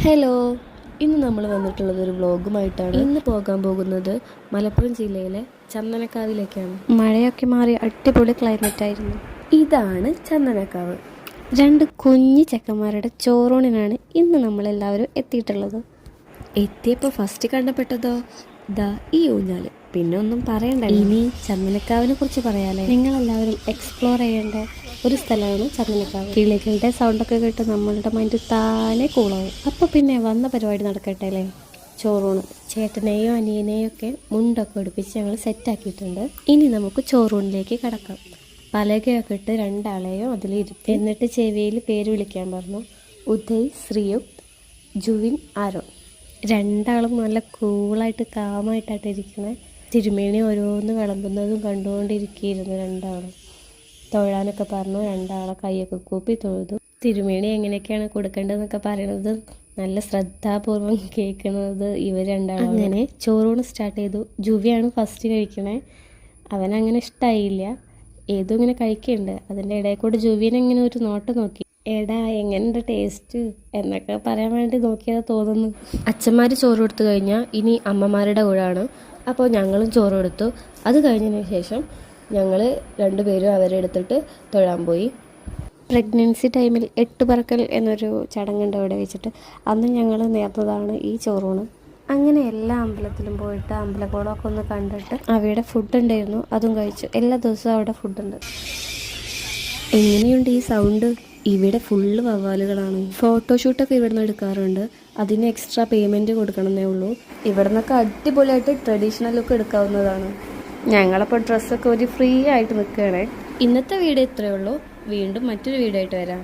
Hello, ഇന്ന് നമ്മൾ വന്നിട്ടുള്ളത് ഒരു വ്ലോഗുമായിട്ടാണ്. ഇന്ന് പോകാൻ പോകുന്നത് മലപ്പുറം ജില്ലയിലെ ചന്ദനക്കാവിലേക്കാണ്. മഴയൊക്കെ മാറി അടിപൊളി ക്ലൈമറ്റ് ആയിരുന്നു. ഇതാണ് ചന്ദനക്കാവ്. രണ്ട് കുഞ്ഞു ചെക്കന്മാരുടെ ചോറൂണിനാണ് ഇന്ന് നമ്മളെല്ലാവരും എത്തിയിട്ടുള്ളത്. എത്തിയപ്പോൾ ഫസ്റ്റ് കണ്ടപ്പെട്ടതോ ദാ ഈ ഊഞ്ഞാല്. പിന്നെ ഒന്നും പറയണ്ട. ഇനി ചന്ദനക്കാവിനെ കുറിച്ച് പറയാല്ലേ. നിങ്ങളെല്ലാവരും എക്സ്പ്ലോർ ചെയ്യേണ്ട ഒരു സ്ഥലമാണ് ചന്ദനക്കാവ്. കിളികളുടെ സൗണ്ടൊക്കെ കേട്ട് നമ്മളുടെ മൈൻഡ് താനെ കൂളാവും. അപ്പോൾ പിന്നെ വന്ന പരിപാടി നടക്കട്ടെ അല്ലേ. ചോറൂണ് ചേട്ടനെയോ അനിയനെയോ ഒക്കെ മുണ്ടൊക്കെ എടുപ്പിച്ച് ഞങ്ങൾ സെറ്റാക്കിയിട്ടുണ്ട്. ഇനി നമുക്ക് ചോറൂണിലേക്ക് കടക്കാം. പലകയൊക്കെ ഇട്ട് രണ്ടാളെയോ അതിലിരുത്തി എന്നിട്ട് ചെവിയിൽ പേര് വിളിക്കാൻ പറഞ്ഞു. ഉദയ്, ശ്രീയുക്ത്, ജുവിൻ, ആരോൺ. രണ്ടാളും നല്ല കൂളായിട്ട് കാമായിട്ടായിട്ട് ഇരിക്കണേ. തിരുമേനി ഓരോന്ന് വിളമ്പുന്നതും കണ്ടുകൊണ്ടിരിക്കുകയായിരുന്നു. രണ്ടാളും തൊഴാനൊക്കെ പറഞ്ഞു. രണ്ടാളെ കൈയൊക്കെ കൂപ്പി തൊഴുതു. തിരുമേനി എങ്ങനെയൊക്കെയാണ് കൊടുക്കേണ്ടതെന്നൊക്കെ പറയണത് നല്ല ശ്രദ്ധാപൂർവം കേൾക്കുന്നത് ഇവർ രണ്ടാളും. അങ്ങനെ ചോറൂണ് സ്റ്റാർട്ട് ചെയ്തു. ജുവിയാണ് ഫസ്റ്റ് കഴിക്കണേ. അവനങ്ങനെ ഇഷ്ടമായില്ല. ഏതും ഇങ്ങനെ കഴിക്കുന്നുണ്ട്. അതിൻ്റെ ഇടയിൽ കൂടെ ജുവിനെ ഇങ്ങനെ ഒരു നോട്ട് നോക്കി. എടാ എങ്ങനെയുണ്ട് ടേസ്റ്റ് എന്നൊക്കെ പറയാൻ വേണ്ടി നോക്കിയത് തോന്നുന്നു. അച്ഛന്മാർ ചോറ് കൊടുത്തു കഴിഞ്ഞാൽ ഇനി അമ്മമാരുടെ കൂടാണ്. അപ്പോൾ ഞങ്ങളും ചോറ് കൊടുത്തു. അത് കഴിഞ്ഞതിന് ശേഷം ഞങ്ങൾ രണ്ടുപേരും അവരെ എടുത്തിട്ട് തൊഴാൻ പോയി. പ്രഗ്നൻസി ടൈമിൽ 8 പറക്കൽ എന്നൊരു ചടങ്ങുണ്ട് അവിടെ വെച്ചിട്ട്. അന്ന് ഞങ്ങൾ നേർന്നതാണ് ഈ ചോറൂണ്. അങ്ങനെ എല്ലാ അമ്പലത്തിലും പോയിട്ട് അമ്പലക്കുളമൊക്കെ ഒന്ന് കണ്ടിട്ട് അവിടെ ഫുഡ് ഉണ്ടായിരുന്നു, അതും കഴിച്ചു. എല്ലാ ദിവസവും അവിടെ ഫുഡുണ്ട്. എങ്ങനെയുണ്ട് ഈ സൗണ്ട്? ഇവിടെ ഫുള്ള് വവ്വാലുകളാണ്. ഫോട്ടോഷൂട്ടൊക്കെ ഇവിടെ നിന്ന് എടുക്കാറുണ്ട്. അതിന് എക്സ്ട്രാ പേയ്മെൻറ്റ് കൊടുക്കണമെന്നേ ഉള്ളൂ. ഇവിടെ നിന്നൊക്കെ അടിപൊളിയായിട്ട് ട്രഡീഷണൽ ലുക്ക് എടുക്കാവുന്നതാണ്. ഞങ്ങളപ്പോൾ ഡ്രസ്സൊക്കെ ഒരു ഫ്രീ ആയിട്ട് നിൽക്കുകയാണേ. ഇന്നത്തെ വീഡിയോ ഇത്രയേ ഉള്ളൂ. വീണ്ടും മറ്റൊരു വീഡിയോ ആയിട്ട് വരാം.